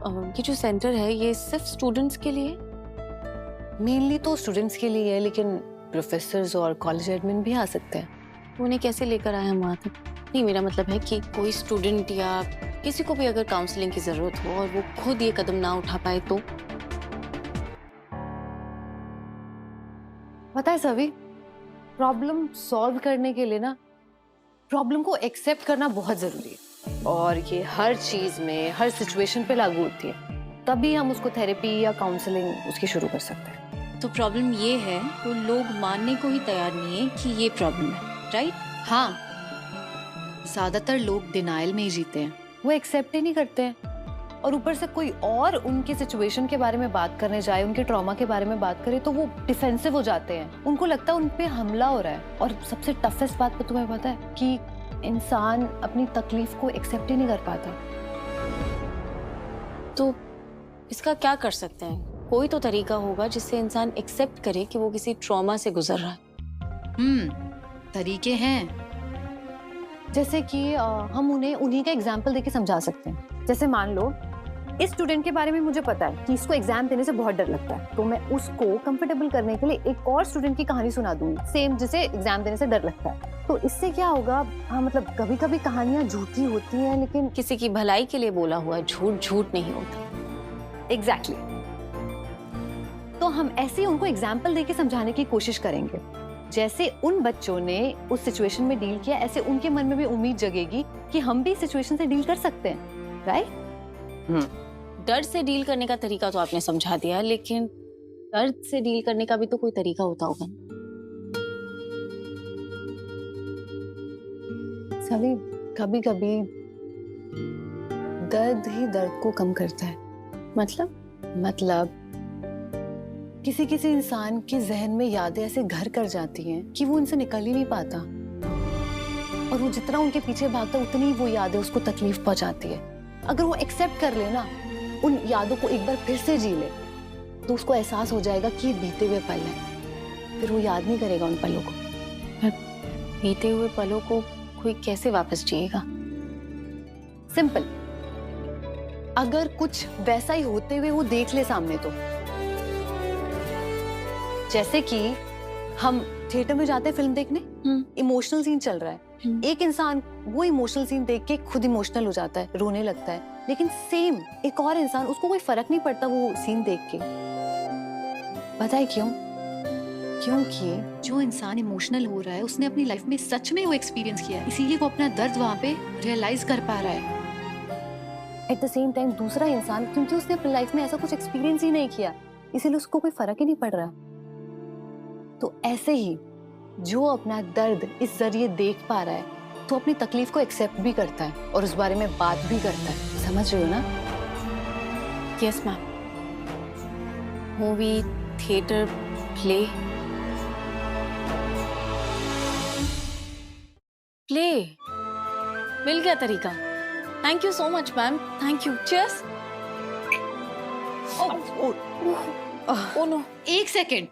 ये जो सेंटर है ये सिर्फ स्टूडेंट्स के लिए? मेनली तो स्टूडेंट्स के लिए है, लेकिन प्रोफेसर्स और कॉलेज एडमिन भी आ सकते हैं। तो उन्हें कैसे लेकर आए हम वहाँ तक? नहीं, मेरा मतलब है कि कोई स्टूडेंट या किसी को भी अगर काउंसलिंग की जरूरत हो और वो खुद ये कदम ना उठा पाए तो? पता है सभी, प्रॉब्लम सॉल्व करने के लिए ना प्रॉब्लम को एक्सेप्ट करना बहुत जरूरी है, और ये हर चीज में हर सिचुएशन पे लागू होती है। तभी हम उसको थेरेपी या काउंसलिंग उसकी शुरू कर सकते हैं। तो प्रॉब्लम ये है तो लोग मानने को ही तैयार नहीं है कि ये प्रॉब्लम है, राइट? हाँ, ज्यादातर लोग डिनायल में ही जीते हैं, वो एक्सेप्ट ही नहीं करते हैं। और ऊपर से कोई और उनके सिचुएशन के बारे में बात करने जाए, उनके ट्रॉमा के बारे में बात करे, तो वो डिफेंसिव हो जाते हैं। उनको लगता है उन पे हमला हो रहा है। और सबसे टफेस्ट बात तो तुम्हें पता है कि इंसान अपनी तकलीफ को एक्सेप्ट ही नहीं कर पाता। तो इसका क्या कर सकते हैं? कोई तो तरीका होगा जिससे इंसान एक्सेप्ट करे कि वो किसी ट्रॉमा से गुजर रहा है। तरीके हैं, जैसे कि हम उन्हें उन्हीं का एग्जाम्पल देके समझा सकते हैं। जैसे मान लो, इस स्टूडेंट के बारे में मुझे पता है कि इसको एग्जाम देने से बहुत डर लगता है, तो मैं उसको कंफर्टेबल करने के लिए एक और स्टूडेंट की कहानी सुना दूंगी, सेम जिसे एग्जाम देने से डर लगता है। तो इससे क्या होगा, हाँ मतलब कभी कभी कहानियां झूठी होती हैं, लेकिन किसी की भलाई के लिए बोला हुआ झूठ झूठ नहीं होता। एग्जैक्टली। तो हम ऐसे उनको एग्जाम्पल देके समझाने की कोशिश करेंगे। जैसे उन बच्चों ने उस सिचुएशन में डील किया, ऐसे उनके मन में भी उम्मीद जगेगी कि हम भी सिचुएशन से डील कर सकते हैं, राइट? डर से डील करने का तरीका तो आपने समझा दिया, लेकिन दर्द से डील करने का भी तो कोई तरीका होता होगा। सभी, कभी कभी दर्द ही दर्द को कम करता है। मतलब किसी किसी इंसान के जहन में यादें ऐसे घर कर जाती हैं कि वो उनसे निकल ही नहीं पाता, और वो जितना उनके पीछे भागता उतनी वो यादें उसको तकलीफ पहुंचाती है। अगर वो एक्सेप्ट कर ले ना, उन यादों को एक बार फिर से जी ले, तो उसको एहसास हो जाएगा कि ये बीते हुए पल हैं। फिर वो याद नहीं करेगा उन पलों को। बीते हुए पलों को कोई कैसे वापस जिएगा? सिंपल, अगर कुछ वैसा ही होते हुए वो देख ले सामने, तो जैसे कि हम थिएटर में जाते हैं फिल्म देखने, इमोशनल सीन चल रहा है, एक इंसान वो इमोशनल सीन देख के खुद इमोशनल हो जाता है, रोने लगता है, लेकिन सेम एक और इंसान, उसको कोई फर्क नहीं पड़ता वो सीन देख के। पता है क्यों? क्योंकि जो इंसान इमोशनल हो रहा है उसने अपनी लाइफ में सच में वो एक्सपीरियंस किया है, इसीलिए वो अपना दर्द वहां पे रियलाइज कर पा रहा है। एट द सेम टाइम दूसरा इंसान, क्योंकि उसने अपनी लाइफ में ऐसा कुछ एक्सपीरियंस ही नहीं किया, इसीलिए उसको कोई फर्क ही नहीं पड़ रहा। तो ऐसे ही जो अपना दर्द इस जरिए देख पा रहा है, तो अपनी तकलीफ को एक्सेप्ट भी करता है और उस बारे में बात भी करता है। समझ रहे हो ना? Yes ma'am. Movie, theatre, play मिल गया तरीका। Thank you so much ma'am, thank you. Cheers. Oh no, एक सेकेंड,